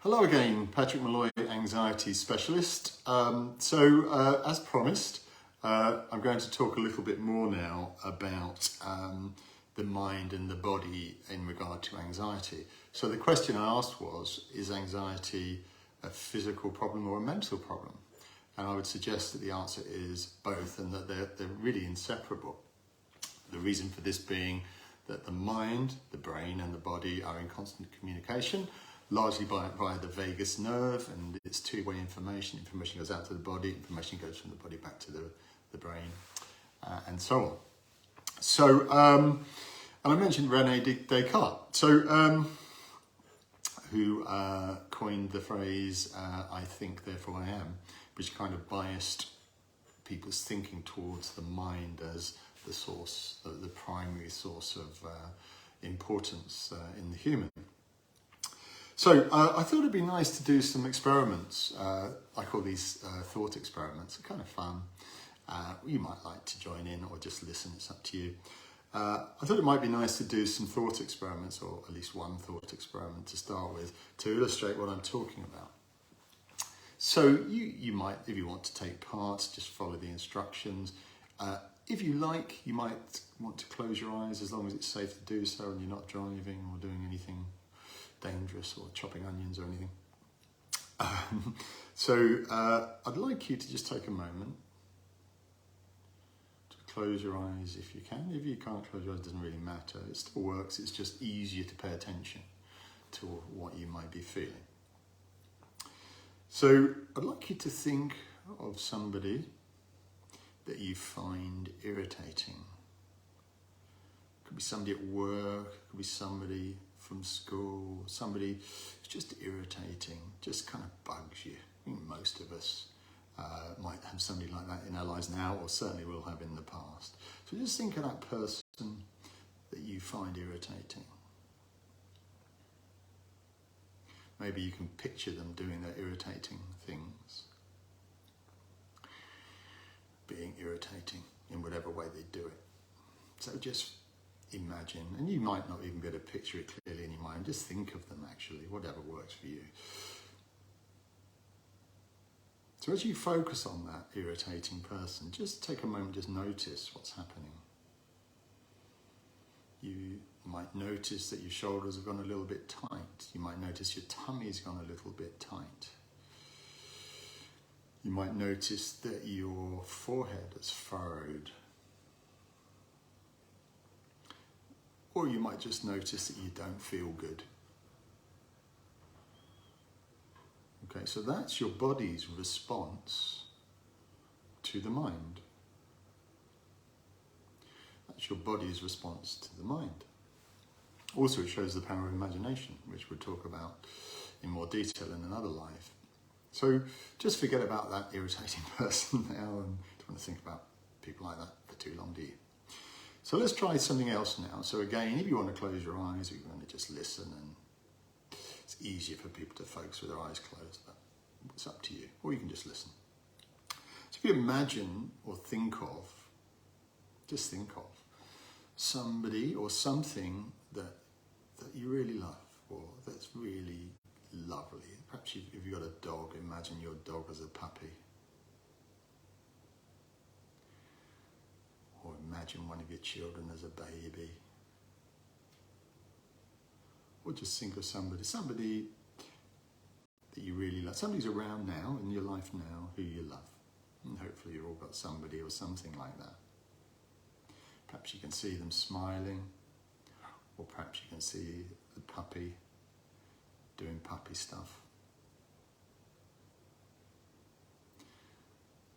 Hello again, Patrick Molloy, anxiety specialist. As promised, I'm going to talk a little bit more now about the mind and the body in regard to anxiety. So the question I asked was, is anxiety a physical problem or a mental problem? And I would suggest that the answer is both, and that they're really inseparable. The reason for this being that the mind, the brain and the body are in constant communication, largely via the vagus nerve, and it's two-way information. Information goes out to the body, information goes from the body back to the brain, and so on. So, and I mentioned René Descartes, who coined the phrase, I think, therefore I am, which kind of biased people's thinking towards the mind as the source, the primary source of importance in the human. So I thought it'd be nice to do some experiments. I call these thought experiments. They're kind of fun. You might like to join in or just listen, it's up to you. I thought it might be nice to do some thought experiments, or at least one thought experiment to start with, to illustrate what I'm talking about. So you might, if you want to take part, just follow the instructions. If you like, you might want to close your eyes, as long as it's safe to do so and you're not driving or doing anything dangerous or chopping onions or anything. I'd like you to just take a moment to close your eyes if you can. If you can't close your eyes, it doesn't really matter. It still works. It's just easier to pay attention to what you might be feeling. So I'd like you to think of somebody that you find irritating. It could be somebody at work, it could be somebody from school, somebody who's just irritating, just kind of bugs you. I think most of us might have somebody like that in our lives now, or certainly will have in the past. So just think of that person that you find irritating. Maybe you can picture them doing their irritating things, being irritating in whatever way they do it. So just imagine, and you might not even be able to picture it clearly in your mind, just think of them actually, whatever works for you. So as you focus on that irritating person, just take a moment, just notice what's happening. You might notice that your shoulders have gone a little bit tight. You might notice your tummy's gone a little bit tight. You might notice that your forehead is furrowed. Or you might just notice that you don't feel good. Okay, so that's your body's response to the mind. That's your body's response to the mind. Also, it shows the power of imagination, which we'll talk about in more detail in another life. So just forget about that irritating person now, and don't want to think about people like that for too long, do you? So let's try something else now. So again, if you want to close your eyes, or you want to just listen, and it's easier for people to focus with their eyes closed, but it's up to you. Or you can just listen. So if you imagine or just think of somebody or something that you really love, or that's really lovely. Perhaps if you've got a dog, imagine your dog as a puppy. Or imagine one of your children as a baby. Or just think of somebody that you really love. Somebody's around now, in your life now, who you love. And hopefully you've all got somebody or something like that. Perhaps you can see them smiling, or perhaps you can see the puppy doing puppy stuff.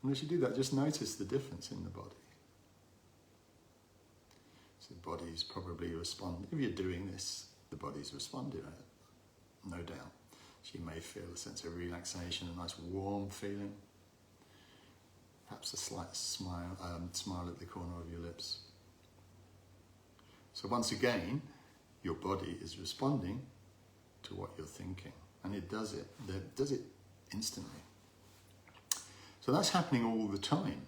And as you do that, just notice the difference in the body. So the body's probably responding. If you're doing this, the body's responding, no doubt. So you may feel a sense of relaxation, a nice warm feeling. Perhaps a slight smile at the corner of your lips. So once again, your body is responding to what you're thinking, and it does it instantly. So that's happening all the time.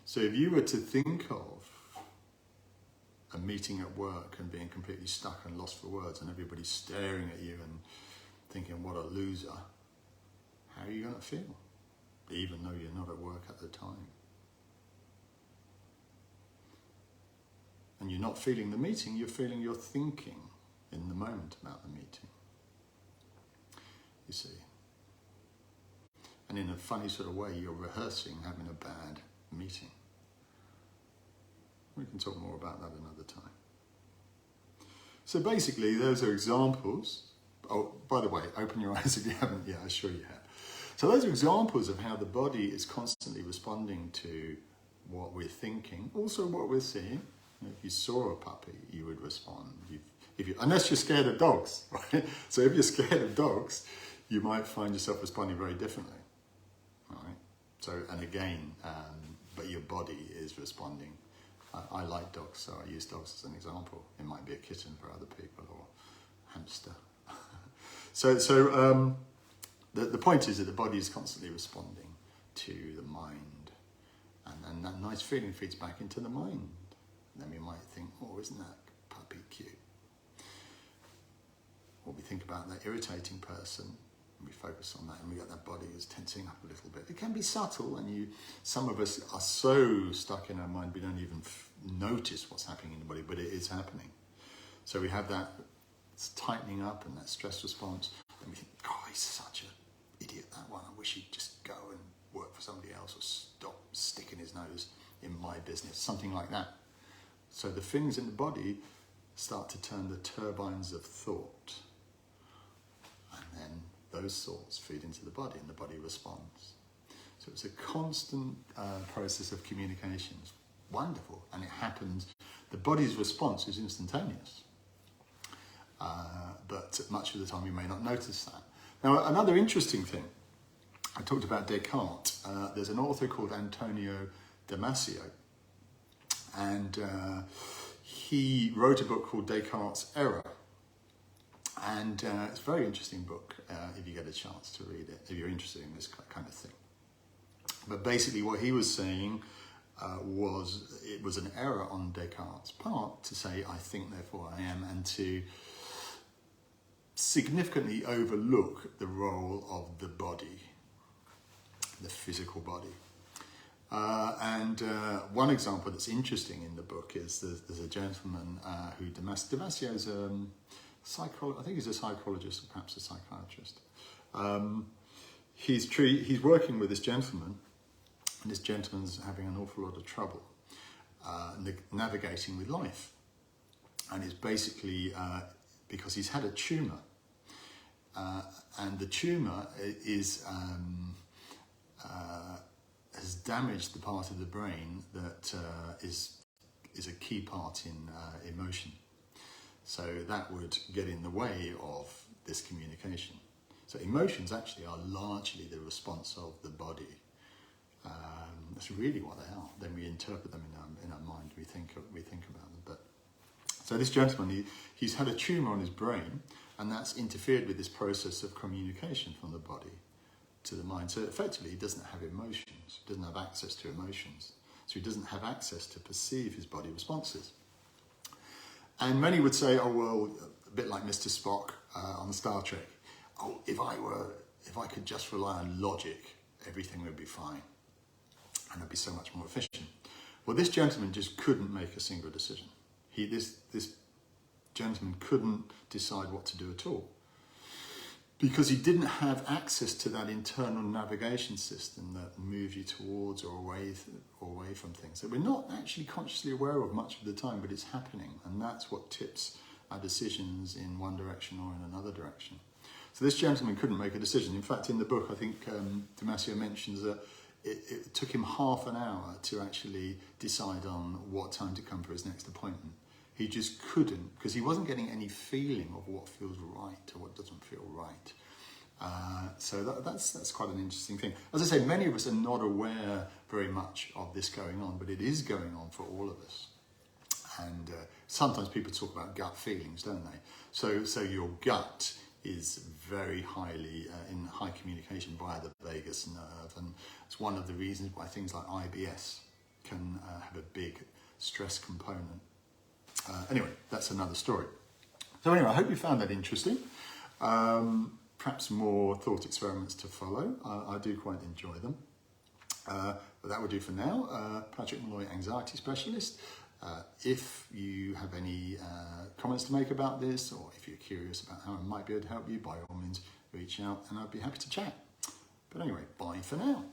So if you were to think of a meeting at work and being completely stuck and lost for words and everybody's staring at you and thinking, what a loser, how are you going to feel? Even though you're not at work at the time. And you're not feeling the meeting, you're feeling your thinking in the moment about the meeting. You see. And in a funny sort of way, you're rehearsing having a bad meeting. We can talk more about that another time. So basically, those are examples. Oh, by the way, open your eyes if you haven't. Yeah, I'm sure you have. So those are examples of how the body is constantly responding to what we're thinking, also what we're seeing. If you saw a puppy, you would respond. Unless you're scared of dogs, right? So if you're scared of dogs, you might find yourself responding very differently, right? So, and again, but your body is responding. I like dogs, so I use dogs as an example. It might be a kitten for other people or hamster. The point is that the body is constantly responding to the mind, and that nice feeling feeds back into the mind. And then we might think, oh, isn't that puppy cute? Or we think about that irritating person, and we focus on that, and we get that body is tensing up a little bit. It can be subtle, and some of us are so stuck in our mind we don't even notice what's happening in the body, but it is happening. So we have that tightening up and that stress response, and we think, oh, he's such an idiot, that one. I wish he'd just go and work for somebody else or stop sticking his nose in my business, something like that. So the things in the body start to turn the turbines of thought, and then those thoughts feed into the body and the body responds. So it's a constant process of communication. It's wonderful, and it happens. The body's response is instantaneous, but much of the time you may not notice that. Now, another interesting thing, I talked about Descartes. There's an author called Antonio Damasio, and he wrote a book called Descartes' Error. And it's a very interesting book if you get a chance to read it, if you're interested in this kind of thing. But basically what he was saying was it was an error on Descartes' part to say, I think, therefore I am, and to significantly overlook the role of the body, the physical body. One example that's interesting in the book is there's a gentleman who Damasio's I think he's a psychologist or perhaps a psychiatrist. He's working with this gentleman, and this gentleman's having an awful lot of trouble navigating with life, and it's basically because he's had a tumour, and the tumour has damaged the part of the brain that is a key part in emotion. So that would get in the way of this communication. So emotions actually are largely the response of the body. That's really what they are. Then we interpret them in our mind. We think about them. But so this gentleman, he's had a tumour on his brain, and that's interfered with this process of communication from the body to the mind. So effectively, he doesn't have emotions. He doesn't have access to emotions. So he doesn't have access to perceive his body responses. And many would say, oh, well, a bit like Mr. Spock on Star Trek, oh, if I could just rely on logic, everything would be fine, and it'd be so much more efficient. Well, this gentleman just couldn't make a single decision. This gentleman couldn't decide what to do at all, because he didn't have access to that internal navigation system that moves you towards or away from things that we're not actually consciously aware of much of the time, but it's happening, and that's what tips our decisions in one direction or in another direction. So this gentleman couldn't make a decision. In fact, in the book, I think Damasio mentions that it took him half an hour to actually decide on what time to come for his next appointment. He just couldn't, because he wasn't getting any feeling of what feels right or what doesn't feel right. So that's quite an interesting thing. As I say, many of us are not aware very much of this going on, but it is going on for all of us. And sometimes people talk about gut feelings, don't they? So your gut is very highly in high communication via the vagus nerve, and it's one of the reasons why things like IBS can have a big stress component. Anyway, that's another story. So anyway, I hope you found that interesting. Perhaps more thought experiments to follow. I do quite enjoy them. But that will do for now. Patrick Molloy, anxiety specialist. If you have any comments to make about this, or if you're curious about how I might be able to help you, by all means reach out and I'd be happy to chat. But anyway, bye for now.